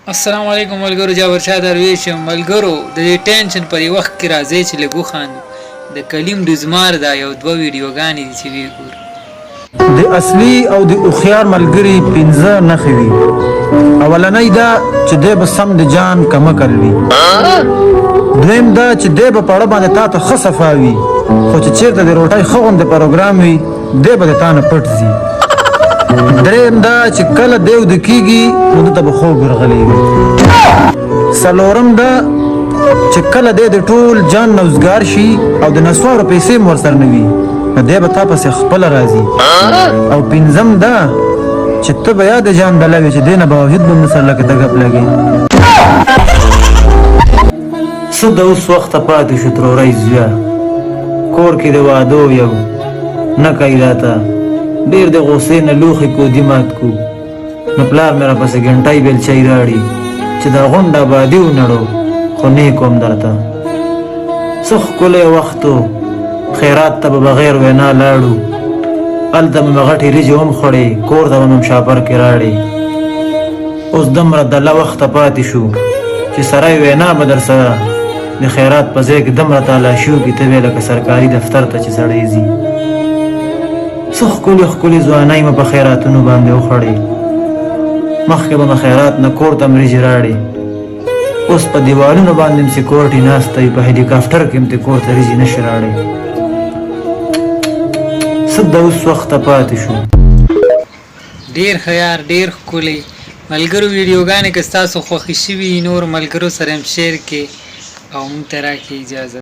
السلام علیکم ملګرو، جابر شاه درویش یم. ملګرو د دې ټینشن پر وخت کې راځي چې لږ وخاندو. د کلیم ډزمار دا یو دوه ویډیوګانې دي چې وی ګورو. د اصلي او د هوښیار ملګري پنځه نښې وي. اولنۍ دا چې دی به سم د جان کمکل وي. دویم دا چې دی به په اړه باندې تا ته ښه صفا وي، خو چې چېرته د روټۍ ښه غوندې پروګرام وي دی به د تا نه پټ ځي. دریم دا چې کله دی وده کېږي نو ده ته به خوب ورغلی وي. څلورم دا چې کله دی د ټول جان نه وزګار شي او د نسوارو پیسې م ورسره نه وي نو دی به تا پسې خپله راځي. او پنځم دا چې ته به یا د جان ډله وي چې دی نه باوجود به هم سره لکه ته ګپ لګې. څه د اوس وخته پاتې شو تروری زویه، کور کې د وادو یو نه کوي راته، ډېر د غوسې نه لوښي کودي مات کو. نو پلار مې راپسې ګنټۍ بیلچۍ راړي چې دا غونډ ابادي ونړو، خو نیک وم درته. څه ښکلی وخت و، خیرات ته به بغیر وینا لاړو، هلته به مې غټې وریجې هم خوړې، کور ته به مې شاپر کې راړې. اوس دومره دله وخته پاتې شو چې سړی وینا به در سره د خیرات په ځای کې دومره تالاشي وکړي ته وې لکه سرکاري دفتر ته چې سړی ځي. څه ښکلې ښکلې ځوانۍ مې په خیراتونو باندې وخوړې، مخکې به مې خیرات نه کور ته وریجې راړې، اوس په دیوالونو باندې م سیکورټي ناسته وي، په هلیکاپټر کې م تې کور ته وریجې نشي راړې. څه د اوس وخته پاتې شو. ډېر ښه یار، ډېر ښکلی. ملګرو ویډیوګانې که ستاسو خوښې شوي نور ملګرو سره هم شیر کړئ او موږ ته راکړئ اجازه.